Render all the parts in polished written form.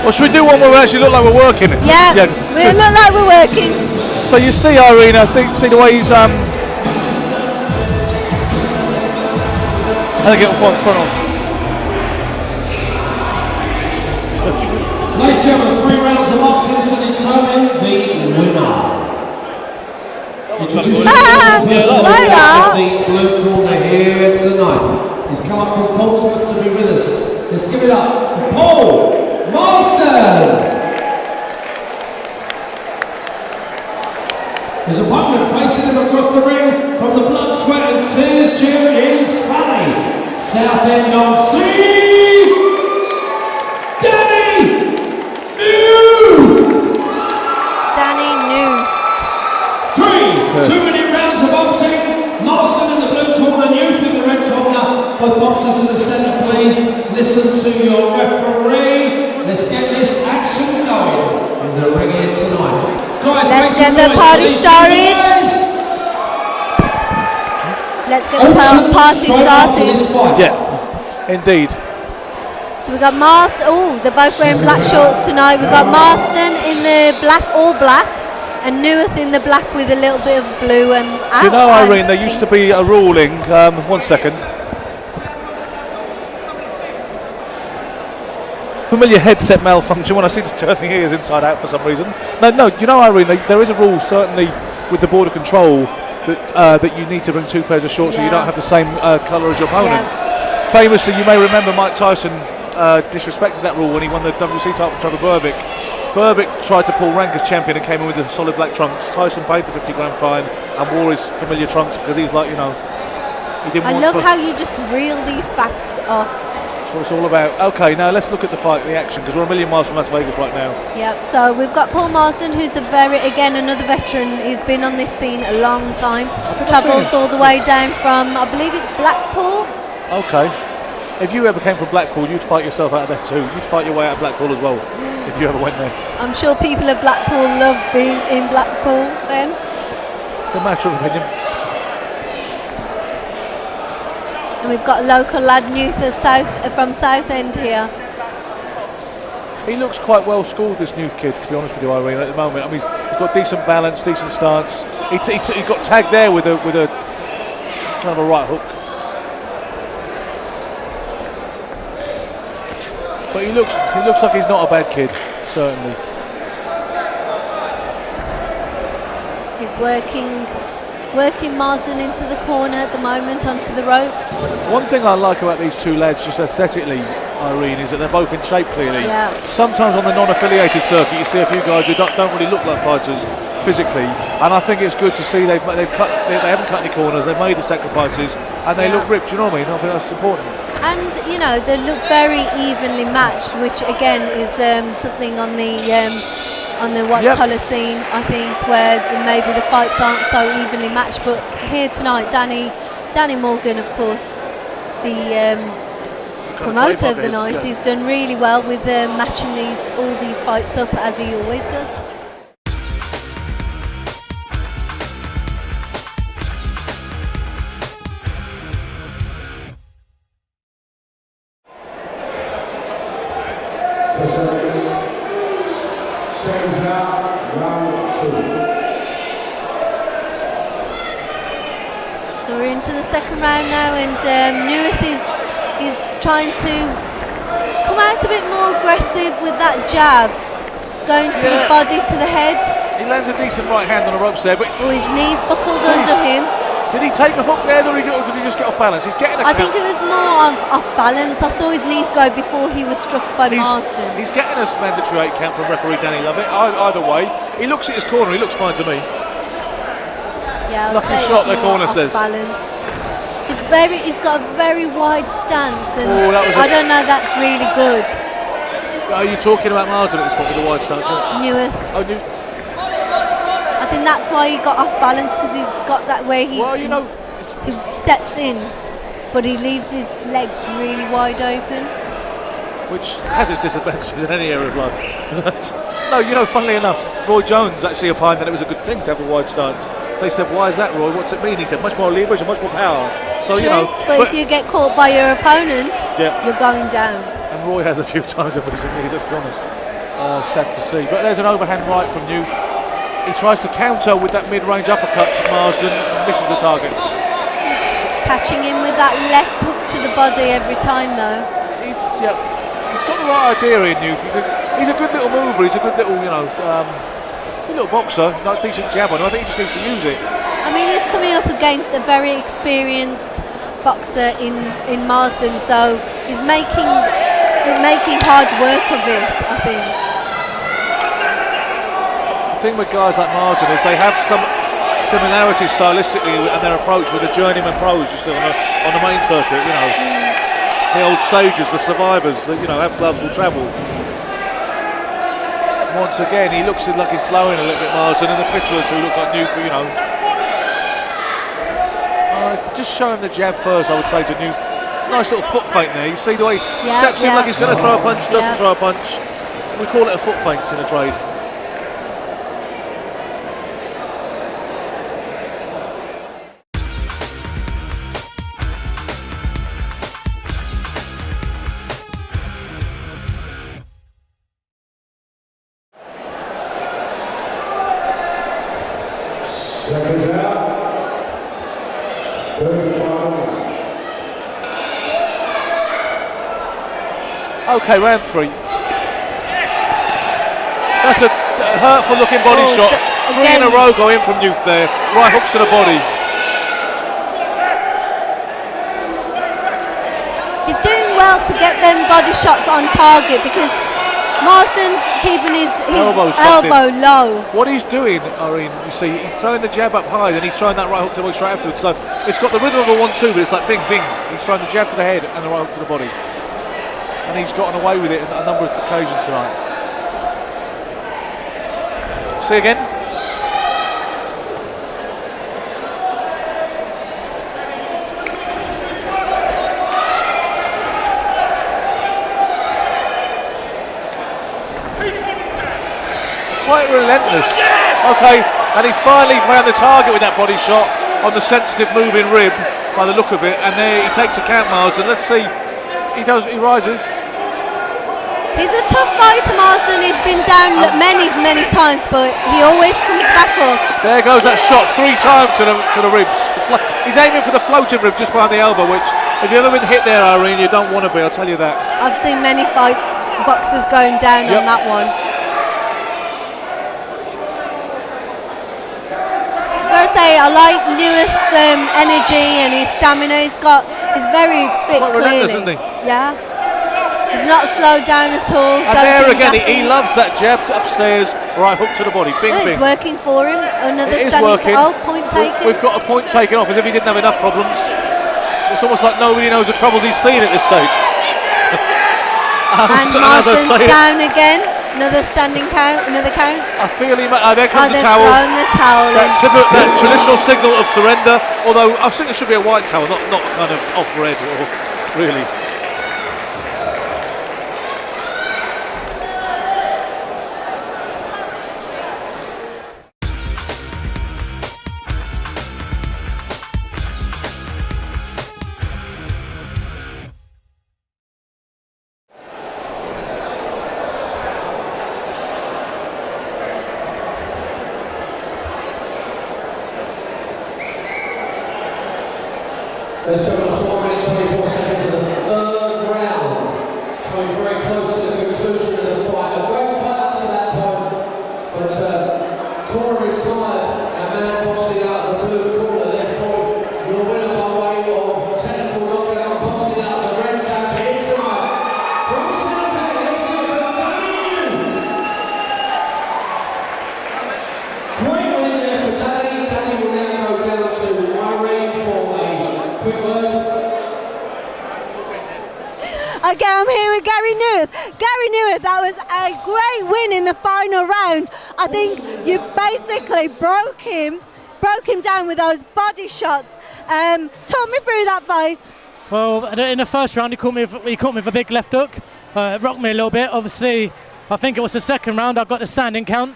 Or should we do one where we actually look like we're working? Yeah, we look like we're working. So you see, Irene, I think, see the way he's I think it'll front on. Ladies and gentlemen, 3 rounds of boxing to determine the winner. Introducing the blue corner here tonight. He's come up from Portsmouth to be with us. Let's give it up for Paul Marsden. His opponent facing him across the ring from the Blood, Sweat and Tears gym in Surrey, Southend on Sea, Danny Newth. Danny Newth. 2-minute rounds of boxing. Marsden in the blue corner, Newth in the red corner. Both boxers to the centre, please. Listen to your referee. Let's get this action going in the ring here tonight. Guys, let's get the party started. Let's get the party started. Yeah, indeed. So we've got Marsden. Oh, they're both wearing black shorts tonight. We've got Marsden in the black, all black, and Newth in the black with a little bit of blue and out. You know, Irene, there used to be a ruling. 1 second. Familiar headset malfunction when I see to turn the ears inside out for some reason. No, you know, Irene, there is a rule certainly with the border control that you need to bring 2 pairs of shorts so you don't have the same colour as your opponent. Yeah. Famously, you may remember Mike Tyson disrespected that rule when he won the WC title from Trevor Berbick. Berbick tried to pull rank as champion and came in with the solid black trunks. Tyson paid the 50 grand fine and wore his familiar trunks because he's like, you know, he didn't want. I love how you just reel these facts off. That's what it's all about. Okay, now let's look at the fight, the action, because we're a million miles from Las Vegas right now. Yep, so we've got Paul Marsden, who's another veteran. He's been on this scene a long time. Travels all the way down from, I believe it's Blackpool. Okay. If you ever came from Blackpool, you'd fight yourself out of there too. You'd fight your way out of Blackpool as well, if you ever went there. I'm sure people of Blackpool love being in Blackpool, Ben. It's a matter of opinion. And we've got a local lad, Newth, from Southend here. He looks quite well schooled, this Newth kid, to be honest with you, Irene, at the moment. I mean, he's got decent balance, decent stance. He got tagged there with a kind of a right hook. But he looks like he's not a bad kid, certainly. He's working Marsden into the corner at the moment, onto the ropes. One thing I like about these two lads, just aesthetically, Irene, is that they're both in shape clearly. Yeah. Sometimes on the non-affiliated circuit you see a few guys who don't really look like fighters physically, and I think it's good to see they haven't cut any corners, they've made the sacrifices, and they look ripped. You know what I mean? I think that's important. And you know, they look very evenly matched, which again is something on the white collar scene, I think, where maybe the fights aren't so evenly matched. But here tonight, Danny Morgan, of course, the promoter of the night, he's done really well with matching all these fights up, as he always does. So we're into the second round now, and Newth is trying to come out a bit more aggressive with that jab. It's going to the body, to the head. He lands a decent right hand on the ropes there, but his knees buckled under him. Did he take a hook there, or did he just get off balance? He's getting a I think it was more off balance. I saw his knees go before he was struck by Marsden. He's getting a mandatory 8 count from referee Danny Lovett. Either way, he looks at his corner. He looks fine to me. Yeah, lucky shot, the corner says. Balance. He's got a very wide stance, and I don't know. That's really good. Are you talking about Marsden at this point with the wide stance? Newth. Oh, Newth. I think that's why he got off balance, because he's got that way he steps in, but he leaves his legs really wide open. Which has its disadvantages in any area of life. No, funnily enough, Roy Jones actually opined that it was a good thing to have a wide stance. They said, why is that, Roy? What's it mean? He said, much more leverage and much more power. So, true, but if you get caught by your opponent, you're going down. And Roy has a few times in recent years, let's be honest. sad to see. But there's an overhand right from Newth. He tries to counter with that mid-range uppercut to Marsden and misses the target. Catching him with that left hook to the body every time, though. He's got the right idea in Newth. He's a good little mover. He's a good little, good little boxer. Not a decent jab on him. I think he just needs to use it. I mean, he's coming up against a very experienced boxer in Marsden, so he's making hard work of it, I think. The thing with guys like Marsden is they have some similarities stylistically and their approach with the journeyman pros you see on the main circuit, the old stagers, the survivors that have gloves will travel. Once again, he looks like he's blowing a little bit, Marsden, and the fitter or two looks like Newth, just show him the jab first, I would say, to Newth. Nice little foot feint there. You see the way he steps in like he's going to throw a punch, doesn't throw a punch. We call it a foot feint in the trade. Seconds out. Okay, round 3. That's a hurtful looking body shot. 3 in a row go in from Newth there. Right hooks to the body. He's doing well to get them body shots on target because Marsden's keeping his elbow low. What he's doing, Irene, you see, he's throwing the jab up high, then he's throwing that right hook to the body straight afterwards. So it's got the rhythm of a 1-2, but it's like bing, bing. He's throwing the jab to the head and the right hook to the body. And he's gotten away with it on a number of occasions tonight. See again. Quite relentless. Okay, and he's finally found the target with that body shot on the sensitive moving rib by the look of it, and there he takes a count, Marsden. Let's see. He rises. He's a tough fighter, Marsden. He's been down many times, but he always comes back up. There goes that shot 3 times to the ribs. He's aiming for the floating rib just behind the elbow, which if you've ever been hit there, Irene, you don't want to be, I'll tell you that. I've seen many boxers going down on that one. I've got to say, I like Newth's energy and his stamina. He's very fit, quite relentless, isn't he? Yeah. He's not slowed down at all. And there again, he loves that jab upstairs, right hook to the body. Bing, bing. It's working for him. Another it is standing. working. Oh, point taken. We've got a point taken off as if he didn't have enough problems. It's almost like nobody knows the troubles he's seen at this stage. And Marsden's down again. Another standing count, another count. I feel him. There comes the towel. Thrown the towel. That traditional signal of surrender. Although I think there should be a white towel, not kind of off red or really. Let's go on 4 minutes 24 seconds of the third round. Coming very close to the conclusion of the fight. A great fight up to that point, but corner retired. Our man boxing out of the blue corner. Therefore, your winner by way of technical knockout, boxing out the red tap here tonight. From Snapback, let's go for Danny. Great win there for Danny. Danny will now go down to Irene for a quick word. Okay, I'm here with Gary Newth. Gary Newth, that was a great win in the final round. I think you basically broke him down with those body shots. Talk me through that fight. Well, in the first round, he caught me with a big left hook. It rocked me a little bit. Obviously, I think it was the second round I got the standing count.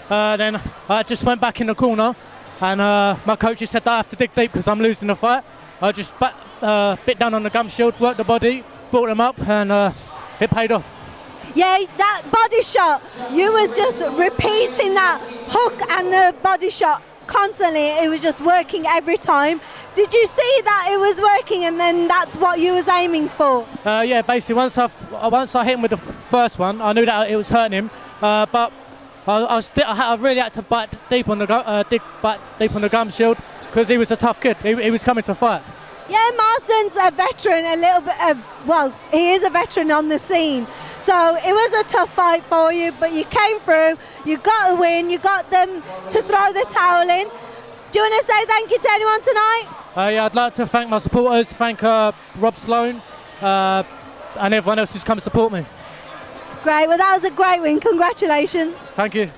Then I just went back in the corner, and my coach said that I have to dig deep because I'm losing the fight. I just bit down on the gum shield, worked the body, brought him up, and it paid off. Yeah, that body shot, you was just repeating that hook and the body shot constantly. It was just working every time. Did you see that it was working and then that's what you was aiming for? Yeah, basically once I hit him with the first one, I knew that it was hurting him, but I really had to bite deep on the gum shield because he was a tough kid. He was coming to fight. Yeah, Marsden's a veteran, a little bit. Well, he is a veteran on the scene. So it was a tough fight for you, but you came through. You got a win. You got them to throw the towel in. Do you want to say thank you to anyone tonight? Yeah, I'd like to thank my supporters, thank Rob Sloan, and everyone else who's come to support me. Great. Well, that was a great win. Congratulations. Thank you.